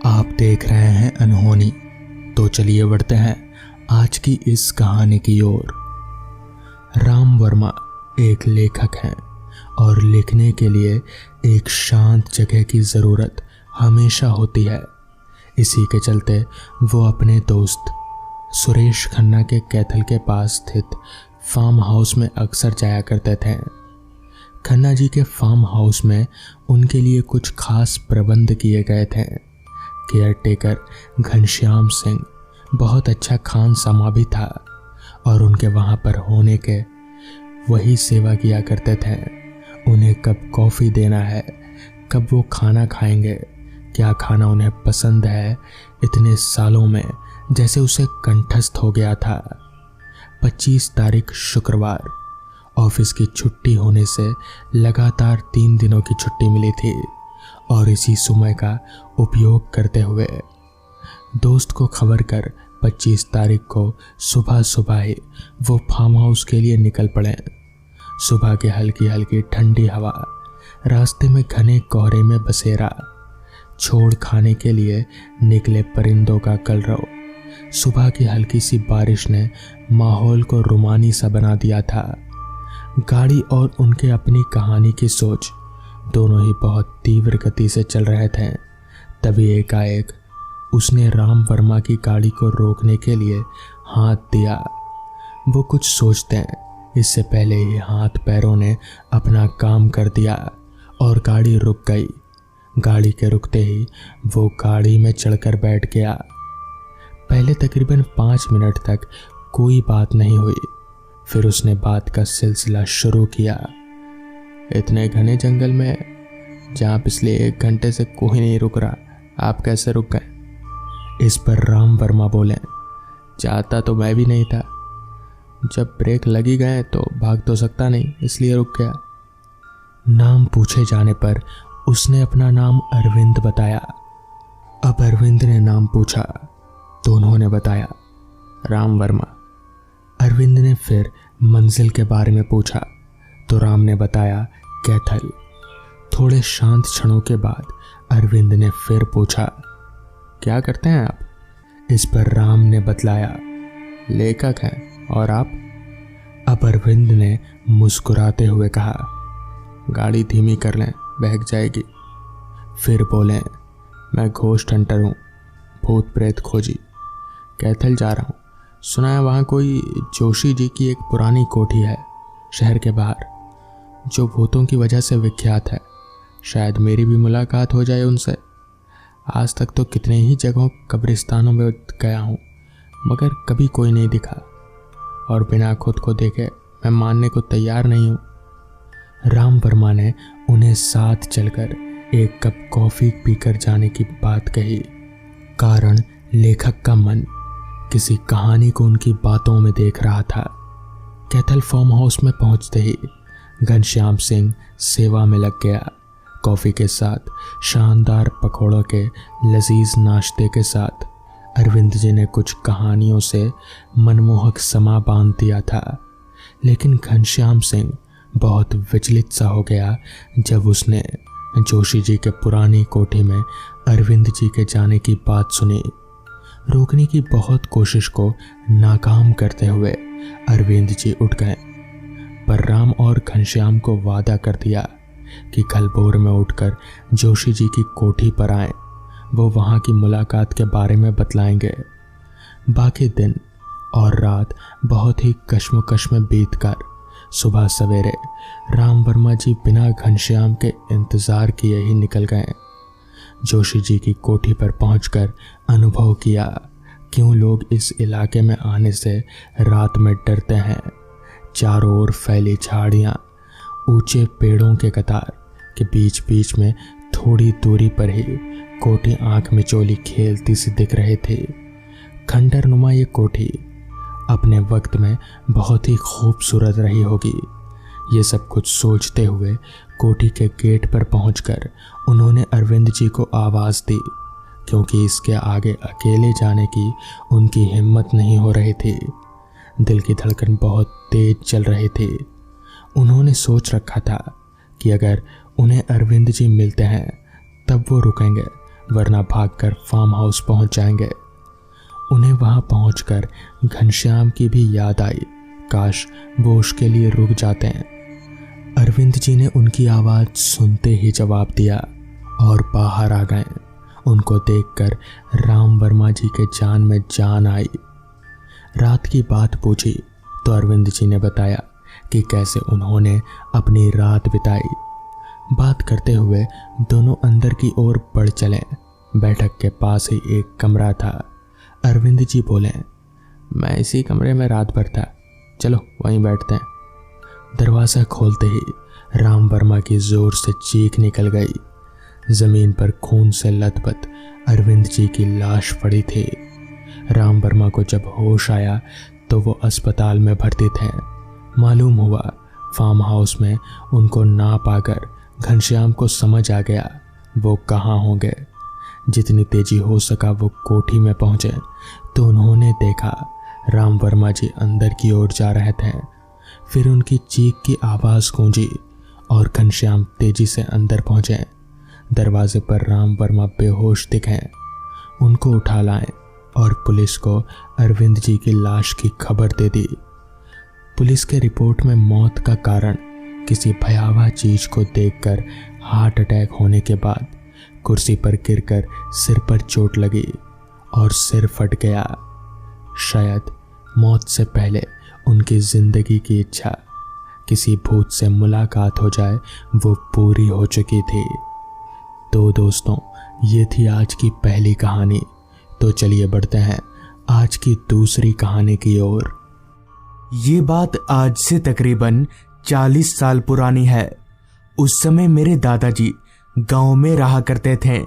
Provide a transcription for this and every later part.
आप देख रहे हैं अनहोनी। तो चलिए बढ़ते हैं आज की इस कहानी की ओर। राम वर्मा एक लेखक हैं और लिखने के लिए एक शांत जगह की ज़रूरत हमेशा होती है। इसी के चलते वो अपने दोस्त सुरेश खन्ना के कैथल के पास स्थित फार्म हाउस में अक्सर जाया करते थे। खन्ना जी के फार्म हाउस में उनके लिए कुछ खास प्रबंध किए गए थे। केयरटेकर घनश्याम सिंह बहुत अच्छा खान समा भी था और उनके वहाँ पर होने के वही सेवा किया करते थे। उन्हें कब कॉफ़ी देना है, कब वो खाना खाएंगे, क्या खाना उन्हें पसंद है, इतने सालों में जैसे उसे कंठस्थ हो गया था। 25 तारीख शुक्रवार ऑफिस की छुट्टी होने से लगातार 3 दिनों की छुट्टी मिली थी और इसी समय का उपयोग करते हुए दोस्त को खबर कर 25 तारीख को सुबह सुबह ही वो फार्म हाउस के लिए निकल पड़े। सुबह की हल्की हल्की ठंडी हवा, रास्ते में घने कोहरे में बसेरा, छोड़ खाने के लिए निकले परिंदों का कलरव, सुबह की हल्की सी बारिश ने माहौल को रुमानी सा बना दिया था। गाड़ी और उनके अपनी कहानी की सोच दोनों ही बहुत तीव्र गति से चल रहे थे। तभी एकाएक उसने राम वर्मा की गाड़ी को रोकने के लिए हाथ दिया। वो कुछ सोचते हैं इससे पहले ही हाथ पैरों ने अपना काम कर दिया और गाड़ी रुक गई। गाड़ी के रुकते ही वो गाड़ी में चढ़कर बैठ गया। पहले तकरीबन 5 मिनट तक कोई बात नहीं हुई। फिर उसने बात का सिलसिला शुरू किया। इतने घने जंगल में जहाँ पिछले 1 घंटे से कोई नहीं रुक रहा, आप कैसे रुक गए? इस पर राम वर्मा बोले, चाहता तो मैं भी नहीं था, जब ब्रेक लगी गए तो भाग तो सकता नहीं, इसलिए रुक गया। नाम पूछे जाने पर उसने अपना नाम अरविंद बताया। अब अरविंद ने नाम पूछा तो उन्होंने बताया राम वर्मा। अरविंद ने फिर मंजिल के बारे में पूछा तो राम ने बताया कैथल। थोड़े शांत क्षणों के बाद अरविंद ने फिर पूछा, क्या करते हैं आप? इस पर राम ने बतलाया, लेखक हैं। और आप? अब अरविंद ने मुस्कुराते हुए कहा, गाड़ी धीमी कर लें, बहक जाएगी। फिर बोले, मैं घोस्ट हंटर हूँ, भूत प्रेत खोजी, कैथल जा रहा हूँ। सुना है वहाँ कोई जोशी जी की एक पुरानी कोठी है शहर के बाहर, जो भूतों की वजह से विख्यात है। शायद मेरी भी मुलाकात हो जाए उनसे। आज तक तो कितने ही जगहों कब्रिस्तानों में गया हूँ, मगर कभी कोई नहीं दिखा और बिना खुद को देखे मैं मानने को तैयार नहीं हूँ। राम वर्मा ने उन्हें साथ चलकर एक कप कॉफ़ी पीकर जाने की बात कही। कारण लेखक का मन किसी कहानी को उनकी बातों में देख रहा था। कैथल फार्म हाउस में पहुंचते ही घनश्याम सिंह सेवा में लग गया। कॉफ़ी के साथ शानदार पकौड़ों के लजीज नाश्ते के साथ अरविंद जी ने कुछ कहानियों से मनमोहक समा बांध दिया था। लेकिन घनश्याम सिंह बहुत विचलित सा हो गया जब उसने जोशी जी के पुरानी कोठी में अरविंद जी के जाने की बात सुनी। रोकने की बहुत कोशिश को नाकाम करते हुए अरविंद जी उठ गए, पर राम और घनश्याम को वादा कर दिया कि कल भोर में उठकर जोशी जी की कोठी पर आए। वो वहाँ की मुलाकात के बारे में बतलाएंगे। बाकी दिन और रात बहुत ही कश्मकश में बीतकर सुबह सवेरे राम वर्मा जी बिना घनश्याम के इंतज़ार किए ही निकल गए। जोशी जी की कोठी पर पहुंचकर अनुभव किया क्यों लोग इस इलाके में आने से रात में डरते हैं। चारों ओर फैली झाड़ियाँ, ऊंचे पेड़ों के कतार के बीच बीच में थोड़ी दूरी पर ही कोठी आंख में चोली खेलती सी दिख रही थी। खंडर नुमा ये कोठी अपने वक्त में बहुत ही खूबसूरत रही होगी। ये सब कुछ सोचते हुए कोठी के गेट पर पहुंचकर उन्होंने अरविंद जी को आवाज़ दी, क्योंकि इसके आगे अकेले जाने की उनकी हिम्मत नहीं हो रही थी। दिल की धड़कन बहुत तेज चल रही थी। उन्होंने सोच रखा था कि अगर उन्हें अरविंद जी मिलते हैं तब वो रुकेंगे वरना भागकर फार्म हाउस पहुंच जाएंगे। उन्हें वहां पहुंचकर घनश्याम की भी याद आई, काश वो उसके लिए रुक जाते हैं। अरविंद जी ने उनकी आवाज़ सुनते ही जवाब दिया और बाहर आ गए। उनको देखकर राम वर्मा जी के जान में जान आई। रात की बात पूछी तो अरविंद जी ने बताया कि कैसे उन्होंने अपनी रात बिताई। बात करते हुए दोनों अंदर की ओर बढ़ चले। बैठक के पास ही एक कमरा था। अरविंद जी बोले, मैं इसी कमरे में रात भर था, चलो वहीं बैठते हैं। दरवाज़ा खोलते ही राम वर्मा की जोर से चीख निकल गई। जमीन पर खून से लथपथ अरविंद जी की लाश पड़ी थी। राम वर्मा को जब होश आया तो वो अस्पताल में भर्ती थे। मालूम हुआ फार्म हाउस में उनको ना पाकर घनश्याम को समझ आ गया वो कहाँ होंगे। जितनी तेजी हो सका वो कोठी में पहुंचे तो उन्होंने देखा राम वर्मा जी अंदर की ओर जा रहे थे। फिर उनकी चीख की आवाज़ गूंजी और घनश्याम तेजी से अंदर पहुंचे। दरवाजे पर राम वर्मा बेहोश दिखे। उनको उठा लाएं और पुलिस को अरविंद जी की लाश की खबर दे दी। पुलिस के रिपोर्ट में मौत का कारण किसी भयावह चीज को देखकर हार्ट अटैक होने के बाद कुर्सी पर गिरकर सिर पर चोट लगी और सिर फट गया। शायद मौत से पहले उनकी जिंदगी की इच्छा किसी भूत से मुलाकात हो जाए वो पूरी हो चुकी थी। तो दोस्तों, ये थी आज की पहली कहानी। तो चलिए बढ़ते हैं आज की दूसरी कहानी की ओर। ये बात आज से तकरीबन 40 साल पुरानी है। उस समय मेरे दादाजी गांव में रहा करते थे।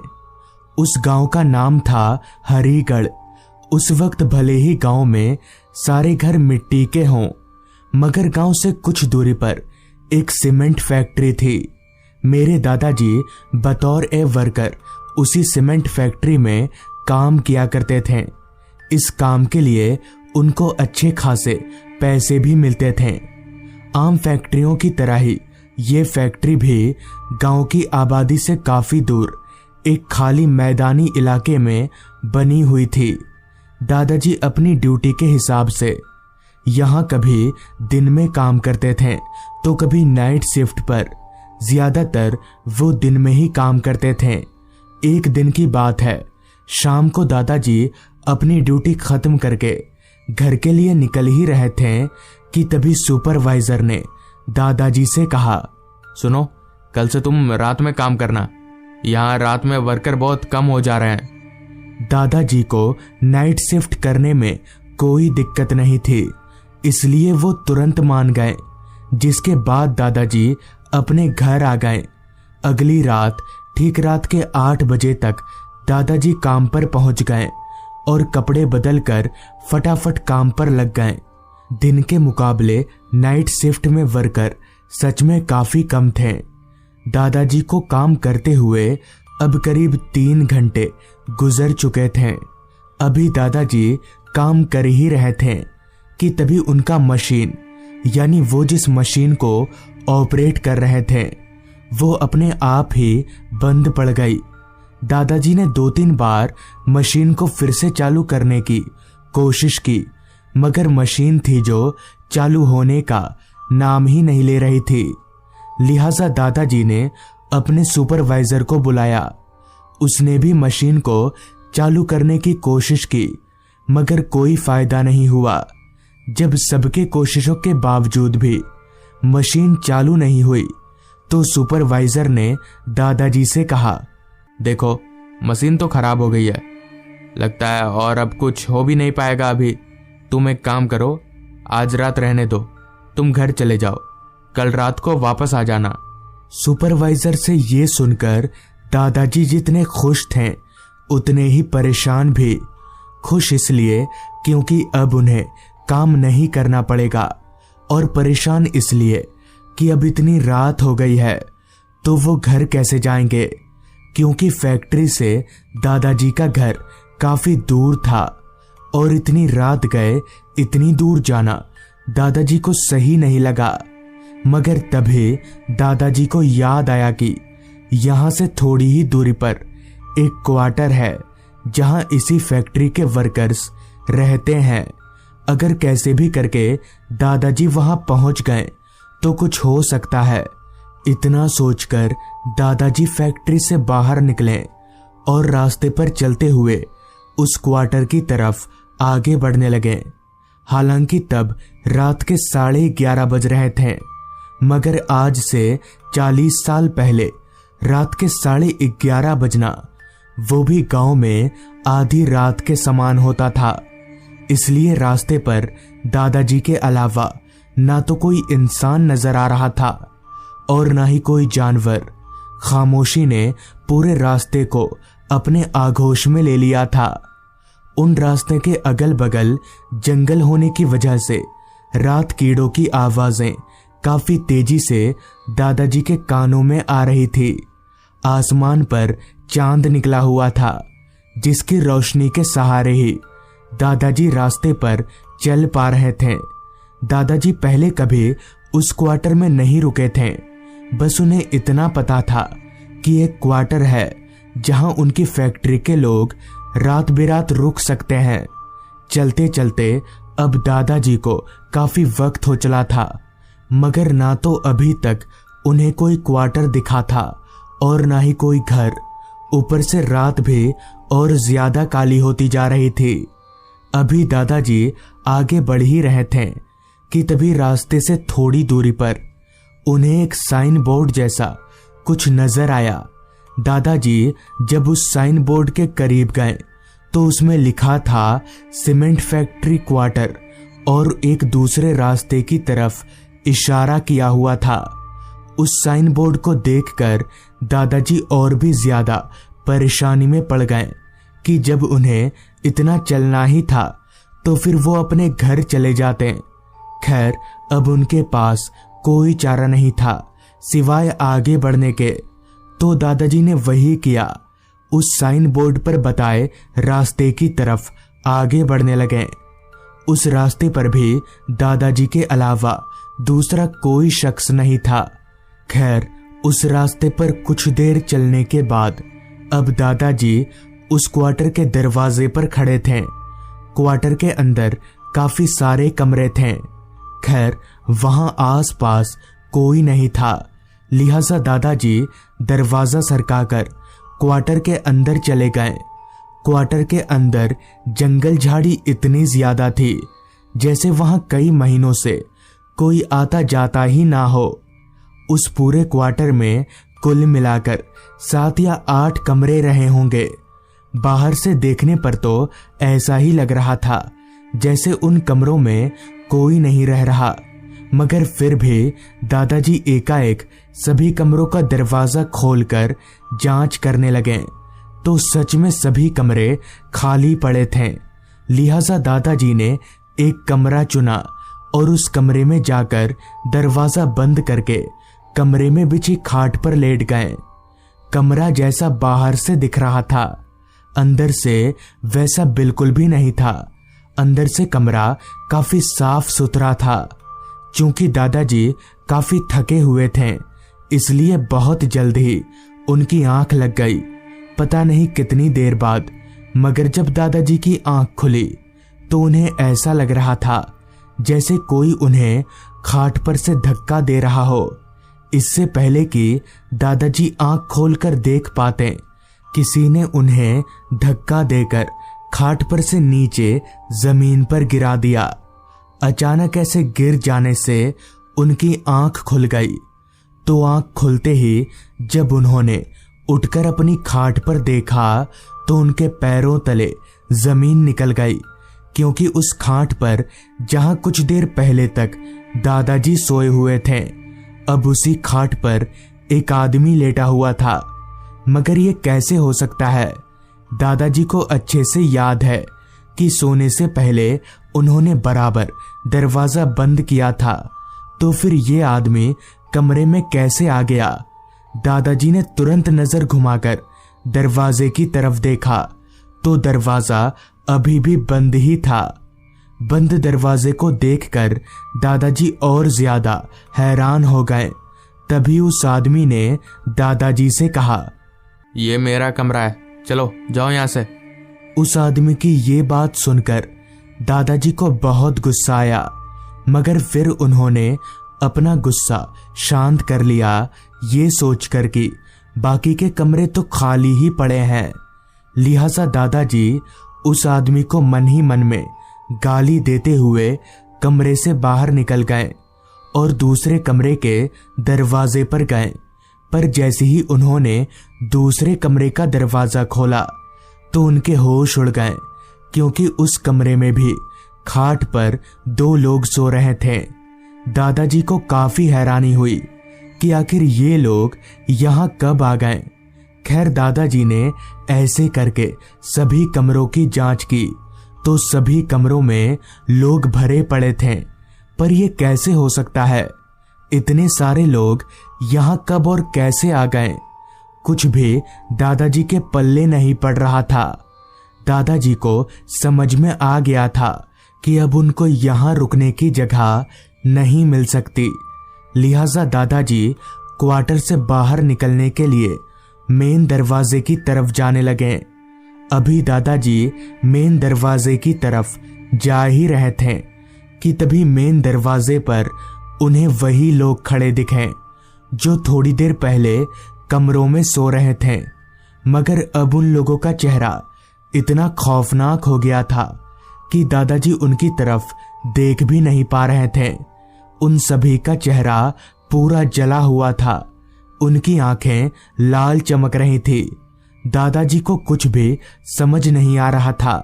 उस गांव का नाम था हरिगढ़। उस वक्त भले ही गांव में सारे घर मिट्टी के हों, मगर गांव से कुछ दूरी पर एक सीमेंट फैक्ट्री थी। मेरे दादाजी बतौर वर्कर उसी सीमेंट फैक्ट्री में काम किया करते थे। इस काम के लिए उनको अच्छे खासे पैसे भी मिलते थे। आम फैक्ट्रियों की तरह ही ये फैक्ट्री भी गांव की आबादी से काफी दूर एक खाली मैदानी इलाके में बनी हुई थी। दादाजी अपनी ड्यूटी के हिसाब से यहाँ कभी दिन में काम करते थे तो कभी नाइट शिफ्ट पर। ज्यादातर वो दिन में ही काम करते थे। एक दिन की बात है, शाम को दादाजी अपनी ड्यूटी खत्म करके घर के लिए निकल ही रहे थे कि तभी सुपरवाइजर ने दादाजी से कहा, सुनो, कल से तुम रात में काम करना, यहाँ रात में वर्कर बहुत कम हो जा रहे हैं। दादाजी को नाइट शिफ्ट करने में कोई दिक्कत नहीं थी, इसलिए वो तुरंत मान गए। जिसके बाद दादाजी अपने घर आ गए। अगली रात ठीक रात के 8 बजे तक दादाजी काम पर पहुंच गए और कपड़े बदलकर फटाफट काम पर लग गए। दिन के मुकाबले नाइट शिफ्ट में वर्कर सच में काफी कम थे। दादाजी को काम करते हुए अब करीब 3 घंटे गुजर चुके थे। अभी दादाजी काम कर ही रहे थे कि तभी उनका मशीन, यानी वो जिस मशीन को ऑपरेट कर रहे थे, वो अपने आप ही बंद पड़ गई। दादाजी ने 2-3 बार मशीन को फिर से चालू करने की कोशिश की, मगर मशीन थी जो चालू होने का नाम ही नहीं ले रही थी। लिहाजा दादाजी ने अपने सुपरवाइजर को बुलाया। उसने भी मशीन को चालू करने की कोशिश की, मगर कोई फायदा नहीं हुआ। जब सबके कोशिशों के बावजूद भी मशीन चालू नहीं हुई तो सुपरवाइजर ने दादाजी से कहा, देखो, मशीन तो खराब हो गई है लगता है, और अब कुछ हो भी नहीं पाएगा। अभी तुम एक काम करो, आज रात रहने दो, तुम घर चले जाओ, कल रात को वापस आ जाना। सुपरवाइजर से ये सुनकर दादाजी जितने खुश थे उतने ही परेशान भी। खुश इसलिए क्योंकि अब उन्हें काम नहीं करना पड़ेगा, और परेशान इसलिए कि अब इतनी रात हो गई है तो वो घर कैसे जाएंगे, क्योंकि फैक्ट्री से दादाजी का घर काफी दूर था और इतनी रात गए इतनी दूर जाना दादाजी को सही नहीं लगा। मगर तभी दादाजी को याद आया कि यहाँ से थोड़ी ही दूरी पर एक क्वार्टर है जहां इसी फैक्ट्री के वर्कर्स रहते हैं। अगर कैसे भी करके दादाजी वहां पहुंच गए तो कुछ हो सकता है। इतना सोचकर दादाजी फैक्ट्री से बाहर निकले और रास्ते पर चलते हुए उस क्वार्टर की तरफ आगे बढ़ने लगे। हालांकि तब रात के 11:30 बज रहे थे, मगर आज से 40 साल पहले रात के 11:30 बजना वो भी गांव में आधी रात के समान होता था। इसलिए रास्ते पर दादाजी के अलावा ना तो कोई इंसान नजर आ रहा था और ना ही कोई जानवर। खामोशी ने पूरे रास्ते को अपने आगोश में ले लिया था। उन रास्ते के अगल बगल जंगल होने की वजह से रात कीड़ों की आवाजें काफी तेजी से दादाजी के कानों में आ रही थी। आसमान पर चांद निकला हुआ था, जिसकी रोशनी के सहारे ही दादाजी रास्ते पर चल पा रहे थे। दादाजी पहले कभी उस क्वार्टर में नहीं रुके थे। बस उन्हें इतना पता था कि एक क्वार्टर है जहां उनकी फैक्ट्री के लोग रात बेरात रुक सकते हैं। चलते चलते अब दादाजी को काफी वक्त हो चला था, मगर ना तो अभी तक उन्हें कोई क्वार्टर दिखा था और ना ही कोई घर। ऊपर से रात भी और ज्यादा काली होती जा रही थी। अभी दादाजी आगे बढ़ ही रहे थे कि तभी रास्ते से थोड़ी दूरी पर उन्हें एक साइन बोर्ड जैसा कुछ नजर आया। दादाजी जब उस साइन बोर्ड के करीब गए तो उसमें लिखा था सीमेंट फैक्ट्री क्वार्टर और एक दूसरे रास्ते की तरफ इशारा किया हुआ था। उस साइन बोर्ड को देखकर दादाजी और भी ज्यादा परेशानी में पड़ गए कि जब उन्हें इतना चलना ही था तो फिर वो अपने घर चले जाते। खैर, अब उनके पास कोई चारा नहीं था सिवाय आगे बढ़ने के, तो दादाजी ने वही किया। उस साइन बोर्ड पर बताए रास्ते की तरफ आगे बढ़ने लगे। उस रास्ते पर भी दादाजी के अलावा दूसरा कोई शख्स नहीं था। खैर, उस रास्ते पर कुछ देर चलने के बाद अब दादाजी उस क्वार्टर के दरवाजे पर खड़े थे। क्वार्टर के अंदर काफी सारे कमरे थे। खैर, वहां आसपास कोई नहीं था, लिहाजा दादाजी दरवाजा सरकाकर क्वार्टर के अंदर चले गए। क्वार्टर के अंदर जंगल झाड़ी इतनी ज्यादा थी जैसे वहां कई महीनों से कोई आता जाता ही ना हो। उस पूरे क्वार्टर में कुल मिलाकर 7 या 8 कमरे रहे होंगे। बाहर से देखने पर तो ऐसा ही लग रहा था जैसे उन कमरों में कोई नहीं रह रहा, मगर फिर भी दादाजी एकाएक सभी कमरों का दरवाजा खोलकर जांच करने लगे तो सच में सभी कमरे खाली पड़े थे। लिहाजा दादाजी ने एक कमरा चुना और उस कमरे में जाकर दरवाजा बंद करके कमरे में बिछी खाट पर लेट गए। कमरा जैसा बाहर से दिख रहा था, अंदर से वैसा बिल्कुल भी नहीं था। अंदर से कमरा काफी साफ सुथरा था। चूंकि दादाजी काफी थके हुए थे, इसलिए बहुत जल्द ही उनकी आंख लग गई। पता नहीं कितनी देर बाद, मगर जब दादाजी की आंख खुली तो उन्हें ऐसा लग रहा था जैसे कोई उन्हें खाट पर से धक्का दे रहा हो। इससे पहले कि दादाजी आंख खोलकर देख पाते, किसी ने उन्हें धक्का देकर खाट पर से नीचे जमीन पर गिरा दिया। अचानक ऐसे गिर जाने से उनकी आंख खुल गई। तो आंख खुलते ही जब उन्होंने उठकर अपनी खाट पर देखा तो उनके पैरों तले जमीन निकल गई, क्योंकि उस खाट पर जहां कुछ देर पहले तक दादाजी सोए हुए थे, अब उसी खाट पर एक आदमी लेटा हुआ था। मगर ये कैसे हो सकता है? दादाजी को अच्छे से याद है कि सोने से पहले उन्होंने बराबर दरवाजा बंद किया था, तो फिर ये आदमी कमरे में कैसे आ गया? दादाजी ने तुरंत नजर घुमाकर दरवाजे की तरफ देखा तो दरवाजा अभी भी बंद ही था। बंद दरवाजे को देखकर दादाजी और ज्यादा हैरान हो गए। तभी उस आदमी ने दादाजी से कहा, ये मेरा कमरा है, चलो जाओ यहाँ से। उस आदमी की ये बात सुनकर दादाजी को बहुत गुस्सा आया, मगर फिर उन्होंने अपना गुस्सा शांत कर लिया, ये सोचकर कि बाकी के कमरे तो खाली ही पड़े हैं। लिहाजा दादाजी उस आदमी को मन ही मन में गाली देते हुए कमरे से बाहर निकल गए और दूसरे कमरे के दरवाजे पर गए। पर जैसे ही उन्होंने दूसरे कमरे का दरवाजा खोला तो उनके होश उड़ गए, क्योंकि उस कमरे में भी खाट पर 2 लोग सो रहे थे। दादाजी को काफी हैरानी हुई कि आखिर ये लोग यहाँ कब आ गए। खैर दादाजी ने ऐसे करके सभी कमरों की जांच की तो सभी कमरों में लोग भरे पड़े थे। पर यह कैसे हो सकता है? इतने सारे लोग यहाँ कब और कैसे आ गए? कुछ भी दादाजी के पल्ले नहीं पड़ रहा था। दादाजी को समझ में आ गया था कि अब उनको यहाँ रुकने की जगह नहीं मिल सकती। लिहाजा दादाजी क्वार्टर से बाहर निकलने के लिए मेन दरवाजे की तरफ जाने लगे। अभी दादाजी मेन दरवाजे की तरफ जा ही रहे थे कि तभी मेन दरवाजे पर उन्हें वही लोग खड़े दिखे जो थोड़ी देर पहले कमरों में सो रहे थे। मगर अब उन लोगों का चेहरा इतना खौफनाक हो गया था कि दादाजी उनकी तरफ देख भी नहीं पा रहे थे। उन सभी का चेहरा पूरा जला हुआ था, उनकी आंखें लाल चमक रही थी। दादाजी को कुछ भी समझ नहीं आ रहा था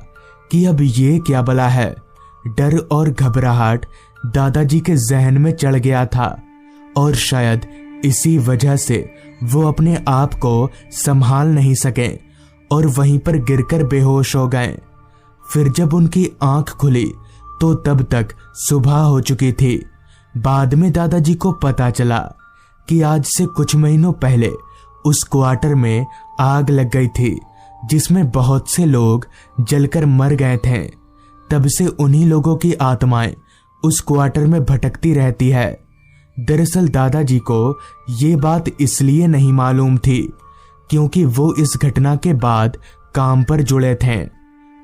कि अब ये क्या बला है। डर और घबराहट दादाजी के जहन में चढ़ गया था और शायद इसी वजह से वो अपने आप को संभाल नहीं सके और वहीं पर गिरकर बेहोश हो गए। फिर जब उनकी आंख खुली तो तब तक सुबह हो चुकी थी। बाद में दादाजी को पता चला कि आज से कुछ महीनों पहले उस क्वार्टर में आग लग गई थी, जिसमें बहुत से लोग जलकर मर गए थे। तब से उन्हीं लोगों की आत्माएं उस क्वार्टर में भटकती रहती है। दरअसल दादाजी को ये बात इसलिए नहीं मालूम थी क्योंकि वो इस घटना के बाद काम पर जुड़े थे।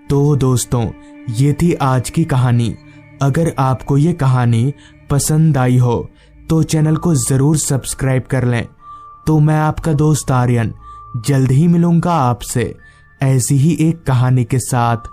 तो दोस्तों, ये थी आज की कहानी। अगर आपको ये कहानी पसंद आई हो तो चैनल को जरूर सब्सक्राइब कर लें। तो मैं आपका दोस्त आर्यन जल्द ही मिलूंगा आपसे ऐसी ही एक कहानी के साथ।